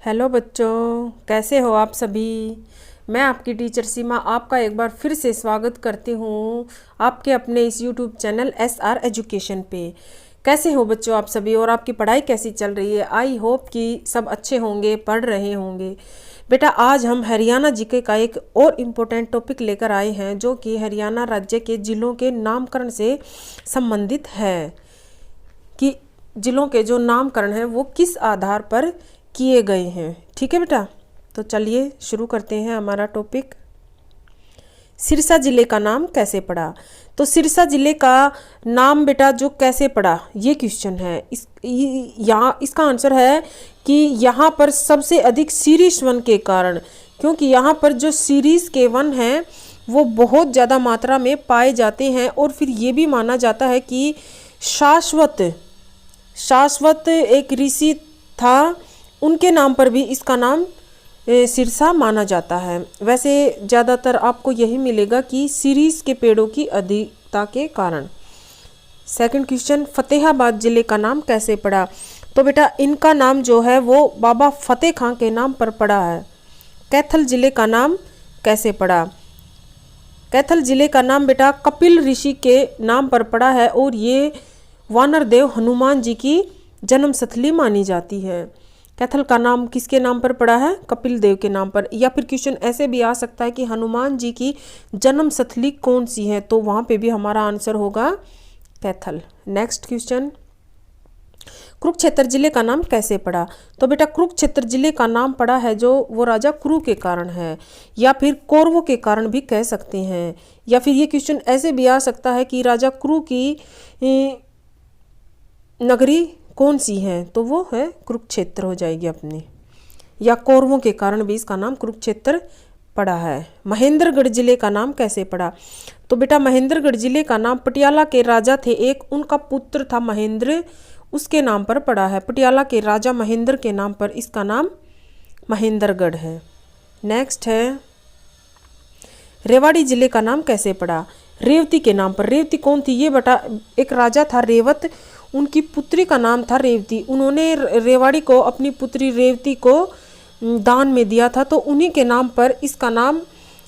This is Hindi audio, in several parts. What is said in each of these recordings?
हेलो बच्चों, कैसे हो आप सभी। मैं आपकी टीचर सीमा आपका एक बार फिर से स्वागत करती हूँ आपके अपने इस यूट्यूब चैनल SR एजुकेशन पे। कैसे हो बच्चों आप सभी और आपकी पढ़ाई कैसी चल रही है। आई होप कि सब अच्छे होंगे, पढ़ रहे होंगे। बेटा आज हम हरियाणा जीके का एक और इम्पोर्टेंट टॉपिक लेकर आए हैं जो कि हरियाणा राज्य के ज़िलों के नामकरण से संबंधित है कि ज़िलों के जो नामकरण हैं वो किस आधार पर किए गए हैं। ठीक है बेटा, तो चलिए शुरू करते हैं हमारा टॉपिक। सिरसा जिले का नाम कैसे पड़ा। तो सिरसा जिले का नाम बेटा जो कैसे पड़ा ये क्वेश्चन है। यहाँ इसका आंसर है कि यहाँ पर सबसे अधिक शीरीष वन के कारण, क्योंकि यहाँ पर जो शीरीष के वन हैं वो बहुत ज़्यादा मात्रा में पाए जाते हैं। और फिर ये भी माना जाता है कि शाश्वत एक ऋषि था, उनके नाम पर भी इसका नाम सिरसा माना जाता है। वैसे ज़्यादातर आपको यही मिलेगा कि शीरीष के पेड़ों की अधिकता के कारण। सेकंड क्वेश्चन, फतेहाबाद जिले का नाम कैसे पड़ा। तो बेटा इनका नाम जो है वो बाबा फतेह खां के नाम पर पड़ा है। कैथल जिले का नाम कैसे पड़ा। कैथल जिले का नाम बेटा कपिल ऋषि के नाम पर पड़ा है और ये वानरदेव हनुमान जी की जन्मस्थली मानी जाती है। कैथल का नाम किसके नाम पर पड़ा है, कपिल देव के नाम पर। या फिर क्वेश्चन ऐसे भी आ सकता है कि हनुमान जी की जन्मस्थली कौन सी है, तो वहाँ पे भी हमारा आंसर होगा कैथल। नेक्स्ट क्वेश्चन, कुरुक्षेत्र जिले का नाम कैसे पड़ा। तो बेटा कुरुक्षेत्र जिले का नाम पड़ा है जो वो राजा कुरु के कारण है, या फिर कौरवों के कारण भी कह सकते हैं। या फिर ये क्वेश्चन ऐसे भी आ सकता है कि राजा कुरु की नगरी कौन सी है, तो वो है कुरुक्षेत्र हो जाएगी अपनी। या कौरवों के कारण भी इसका नाम कुरुक्षेत्र पड़ा है। महेंद्रगढ़ जिले का नाम कैसे पड़ा। तो बेटा महेंद्रगढ़ जिले का नाम पटियाला के राजा थे एक, उनका पुत्र था महेंद्र, उसके नाम पर पड़ा है। पटियाला के राजा महेंद्र के नाम पर इसका नाम महेंद्रगढ़ है। नेक्स्ट है, रेवाड़ी जिले का नाम कैसे पड़ा। रेवती के नाम पर। रेवती कौन थी, ये बेटा एक राजा था रेवत, उनकी पुत्री का नाम था रेवती। उन्होंने रेवाड़ी को अपनी पुत्री रेवती को दान में दिया था, तो उन्हीं के नाम पर इसका नाम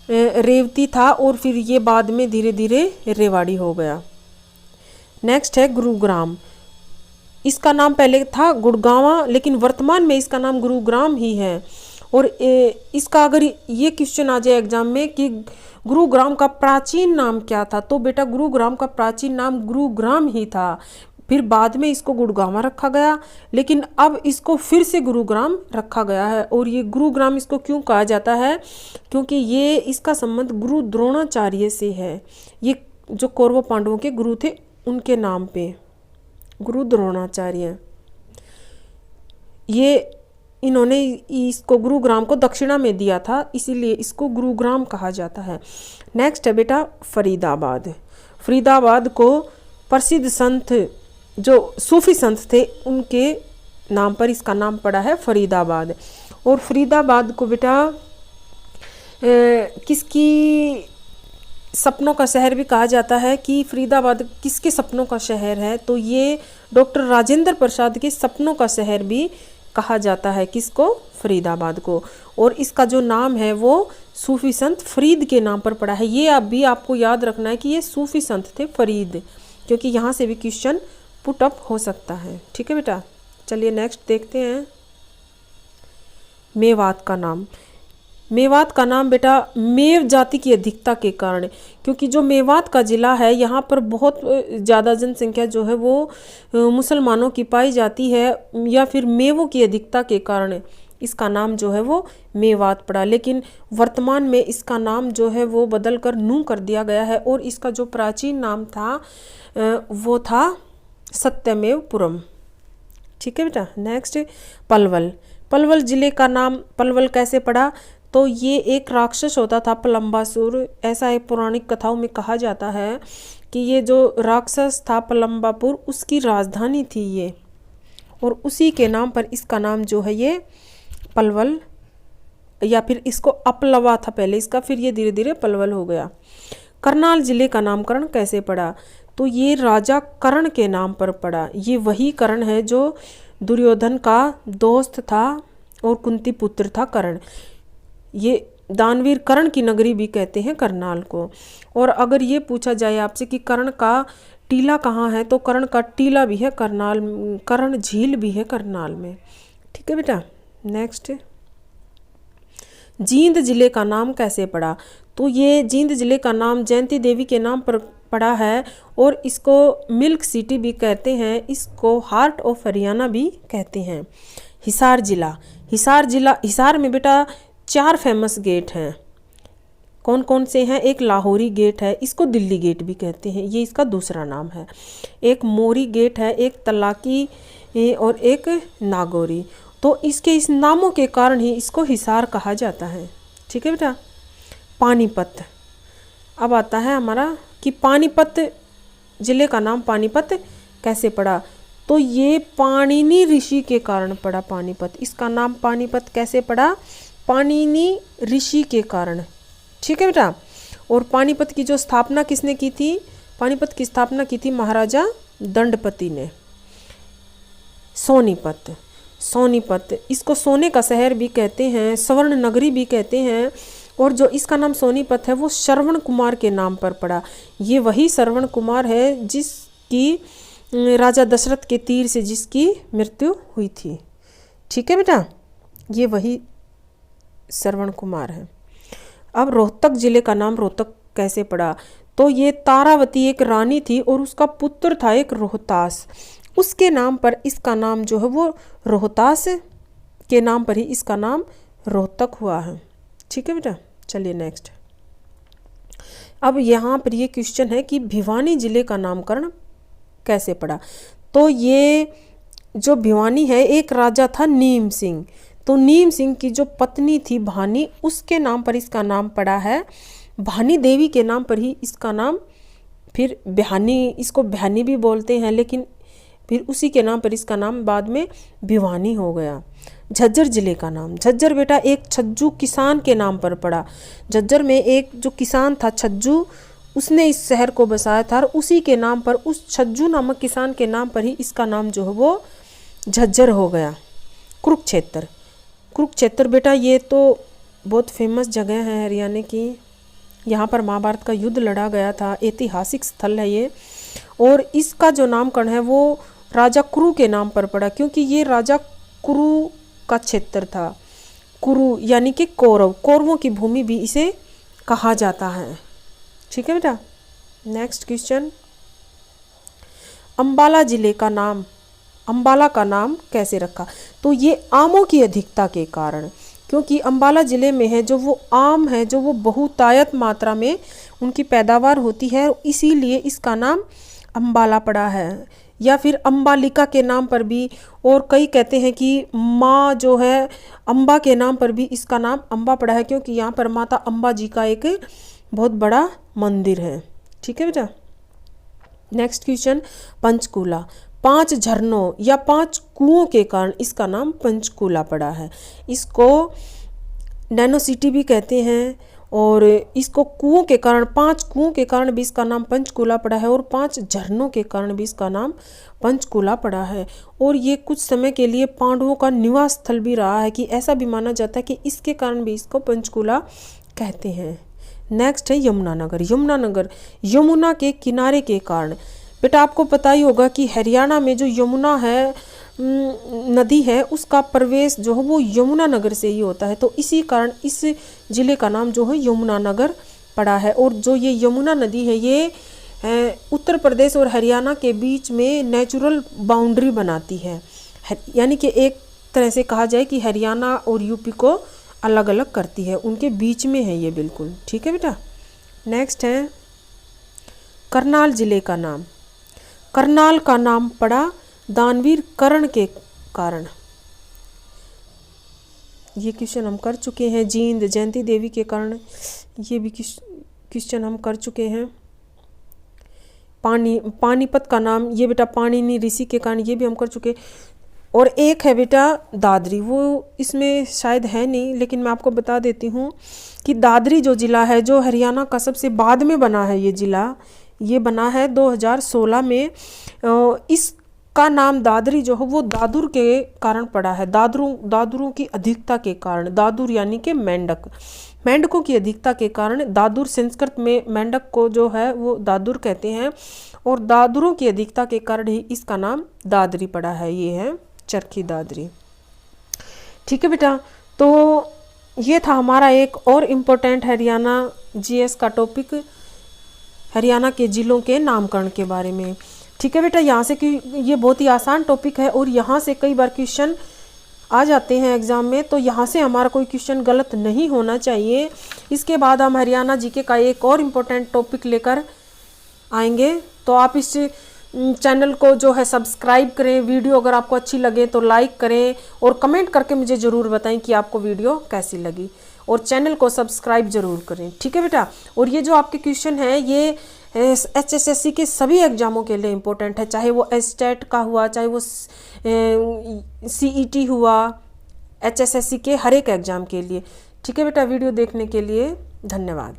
रेवती था और फिर ये बाद में धीरे धीरे रेवाड़ी हो गया। नेक्स्ट है गुरुग्राम। इसका नाम पहले था गुड़गांवा, लेकिन वर्तमान में इसका नाम गुरुग्राम ही है। और इसका अगर ये क्वेश्चन आ जाए एग्जाम में कि गुरुग्राम का प्राचीन नाम क्या था, तो बेटा गुरुग्राम का प्राचीन नाम गुरुग्राम ही था। फिर बाद में इसको गुड़गांवा रखा गया, लेकिन अब इसको फिर से गुरुग्राम रखा गया है। और ये गुरुग्राम इसको क्यों कहा जाता है, क्योंकि ये इसका संबंध गुरु द्रोणाचार्य से है। ये जो कौरव पांडवों के गुरु थे उनके नाम पे गुरु द्रोणाचार्य, ये इन्होंने इसको गुरुग्राम को दक्षिणा में दिया था, इसीलिए इसको गुरुग्राम कहा जाता है। नेक्स्ट है बेटा फरीदाबाद। फरीदाबाद को प्रसिद्ध संत जो सूफी संत थे उनके नाम पर इसका नाम पड़ा है फरीदाबाद। और फरीदाबाद को बेटा किसकी सपनों का शहर भी कहा जाता है कि फरीदाबाद किसके सपनों का शहर है, तो ये डॉक्टर राजेंद्र प्रसाद के सपनों का शहर भी कहा जाता है किसको, फरीदाबाद को। और इसका जो नाम है वो सूफी संत फरीद के नाम पर पड़ा है। ये अब भी आपको याद रखना है कि ये सूफी संत थे फरीद, क्योंकि यहाँ से भी क्वेश्चन पुट अप हो सकता है। ठीक है बेटा, चलिए नेक्स्ट देखते हैं। मेवात का नाम। मेवात का नाम बेटा मेव जाति की अधिकता के कारण, क्योंकि जो मेवात का ज़िला है यहाँ पर बहुत ज़्यादा जनसंख्या जो है वो मुसलमानों की पाई जाती है, या फिर मेवों की अधिकता के कारण इसका नाम जो है वो मेवात पड़ा। लेकिन वर्तमान में इसका नाम जो है वो बदल कर नूह कर दिया गया है, और इसका जो प्राचीन नाम था वो था सत्यमेवपुरम। ठीक है बेटा। नेक्स्ट पलवल। पलवल जिले का नाम पलवल कैसे पड़ा। तो ये एक राक्षस होता था पलम्बासुर, ऐसा एक पौराणिक कथाओं में कहा जाता है कि ये जो राक्षस था पलम्बापुर उसकी राजधानी थी ये, और उसी के नाम पर इसका नाम जो है ये पलवल, या फिर इसको अपलवा था पहले इसका, फिर ये धीरे धीरे पलवल हो गया। करनाल जिले का नामकरण कैसे पड़ा। तो ये राजा कर्ण के नाम पर पड़ा। ये वही कर्ण है जो दुर्योधन का दोस्त था और कुंती पुत्र था कर्ण। ये दानवीर कर्ण की नगरी भी कहते हैं करनाल को। और अगर ये पूछा जाए आपसे कि कर्ण का टीला कहाँ है, तो कर्ण का टीला भी है करनाल, कर्ण झील भी है करनाल में। ठीक है बेटा। नेक्स्ट, जींद जिले का नाम कैसे पड़ा? तो ये जींद जिले का नाम जयंती देवी के नाम पर पड़ा है और इसको मिल्क सिटी भी कहते हैं, इसको हार्ट ऑफ हरियाणा भी कहते हैं। हिसार जिला, हिसार में बेटा 4 फेमस गेट हैं। कौन कौन से हैं? एक लाहौरी गेट है, इसको दिल्ली गेट भी कहते हैं, ये इसका दूसरा नाम है। एक मोरी गेट है, एक तलाकी और एक नागौरी। तो इसके इस नामों के कारण ही इसको हिसार कहा जाता है। ठीक है बेटा। पानीपत, अब आता है हमारा कि पानीपत जिले का नाम पानीपत कैसे पड़ा? तो ये पाणिनि ऋषि के कारण पड़ा पानीपत। इसका नाम पानीपत कैसे पड़ा? पाणिनि ऋषि के कारण। ठीक है बेटा। और पानीपत की जो स्थापना किसने की थी? पानीपत की स्थापना की थी महाराजा दंडपति ने। सोनीपत, सोनीपत इसको सोने का शहर भी कहते हैं, स्वर्ण नगरी भी कहते हैं। और जो इसका नाम सोनीपत है वो श्रवण कुमार के नाम पर पड़ा। ये वही श्रवण कुमार है जिसकी राजा दशरथ के तीर से जिसकी मृत्यु हुई थी। ठीक है बेटा, ये वही श्रवण कुमार है। अब रोहतक जिले का नाम रोहतक कैसे पड़ा? तो ये तारावती एक रानी थी और उसका पुत्र था एक रोहतास, उसके नाम पर इसका नाम जो है वो रोहतास के नाम पर ही इसका नाम रोहतक हुआ है। ठीक है बेटा। चलिए नेक्स्ट। अब यहाँ पर ये क्वेश्चन है कि भिवानी जिले का नामकरण कैसे पड़ा? तो ये जो भिवानी है एक राजा था नीम सिंह, तो नीम सिंह की जो पत्नी थी भानी, उसके नाम पर इसका नाम पड़ा है। भानी देवी के नाम पर ही इसका नाम, फिर बिहानी, इसको बिहानी भी बोलते हैं, लेकिन फिर उसी के नाम पर इसका नाम बाद में भिवानी हो गया। झज्जर जिले का नाम, झज्जर बेटा एक छज्जू किसान के नाम पर पड़ा। झज्जर में एक जो किसान था छज्जू, उसने इस शहर को बसाया था और उसी के नाम पर, उस छज्जू नामक किसान के नाम पर ही इसका नाम जो है वो झज्जर हो गया। कुरुक्षेत्र, कुरुक्षेत्र बेटा ये तो बहुत फेमस जगह है हरियाणा की, यहाँ पर महाभारत का युद्ध लड़ा गया था, ऐतिहासिक स्थल है ये। और इसका जो नामकरण है वो राजा कुरु के नाम पर पड़ा, क्योंकि ये राजा कुरु का क्षेत्र था। कुरु यानी कि कौरव, कौरवों की भूमि भी इसे कहा जाता है। ठीक है बेटा। नेक्स्ट क्वेश्चन, अंबाला जिले का नाम, अंबाला का नाम कैसे रखा? तो ये आमों की अधिकता के कारण, क्योंकि अंबाला जिले में है जो वो आम है, जो वो बहुतायत मात्रा में उनकी पैदावार होती है, इसीलिए इसका नाम अंबाला पड़ा है। या फिर अंबालिका के नाम पर भी, और कई कहते हैं कि माँ जो है अम्बा के नाम पर भी इसका नाम अम्बा पड़ा है, क्योंकि यहाँ पर माता अम्बा जी का एक बहुत बड़ा मंदिर है। ठीक है बेटा। नेक्स्ट क्वेश्चन, पंचकूला, 5 झरनों या 5 कुओं के कारण इसका नाम पंचकूला पड़ा है। इसको नैनो सिटी भी कहते हैं और इसको कुओं के कारण, 5 कुओं के कारण भी इसका नाम पंचकूला पड़ा है और 5 झरनों के कारण भी इसका नाम पंचकूला पड़ा है। और ये कुछ समय के लिए पांडवों का निवास स्थल भी रहा है, कि ऐसा भी माना जाता है कि इसके कारण भी इसको पंचकूला कहते हैं। नेक्स्ट है यमुनानगर, यमुनानगर यमुना के किनारे के कारण। बेटा आपको पता ही होगा कि हरियाणा में जो यमुना है नदी है, उसका प्रवेश जो है वो यमुनानगर से ही होता है, तो इसी कारण इस जिले का नाम जो है यमुनानगर पड़ा है। और जो ये यमुना नदी है ये उत्तर प्रदेश और हरियाणा के बीच में नेचुरल बाउंड्री बनाती है, यानी कि एक तरह से कहा जाए कि हरियाणा और यूपी को अलग अलग करती है, उनके बीच में है ये बिल्कुल। ठीक है बेटा। नेक्स्ट है करनाल जिले का नाम, करनाल का नाम पड़ा दानवीर कर्ण के कारण। ये क्वेश्चन हम कर चुके हैं। जींद जयंती देवी के कारण ये भी क्वेश्चन हम कर चुके हैं। पानीपत का नाम ये बेटा पाणिनि ऋषि के कारण, ये भी हम कर चुके। और एक है बेटा दादरी, वो इसमें शायद है नहीं, लेकिन मैं आपको बता देती हूँ कि दादरी जो ज़िला है, जो हरियाणा का सबसे बाद में बना है ये ज़िला, ये बना है 2016 में। इस का नाम दादरी जो है वो दादुर के कारण पड़ा है, दादुरों की अधिकता के कारण। दादुर यानी कि मेंढक, मेंढकों की अधिकता के कारण दादुर, संस्कृत में मेंढक को जो है वो दादुर कहते हैं, और दादुरों की अधिकता के कारण ही इसका नाम दादरी पड़ा है। ये है चरखी दादरी। ठीक है बेटा, तो ये था हमारा एक और इम्पोर्टेंट हरियाणा जीएस का टॉपिक, हरियाणा के ज़िलों के नामकरण के बारे में। ठीक है बेटा, यहाँ से कि ये बहुत ही आसान टॉपिक है और यहाँ से कई बार क्वेश्चन आ जाते हैं एग्ज़ाम में, तो यहाँ से हमारा कोई क्वेश्चन गलत नहीं होना चाहिए। इसके बाद हम हरियाणा जीके का एक और इम्पोर्टेंट टॉपिक लेकर आएंगे। तो आप इस चैनल को जो है सब्सक्राइब करें, वीडियो अगर आपको अच्छी लगे तो लाइक करें और कमेंट करके मुझे ज़रूर बताएं कि आपको वीडियो कैसी लगी, और चैनल को सब्सक्राइब जरूर करें। ठीक है बेटा, और ये जो आपके क्वेश्चन है ये HSSC के सभी एग्जामों के लिए इम्पोर्टेंट है, चाहे वो STAT का हुआ, चाहे वो CET हुआ, HSSC के हर एक एग्ज़ाम के लिए। ठीक है बेटा, वीडियो देखने के लिए धन्यवाद।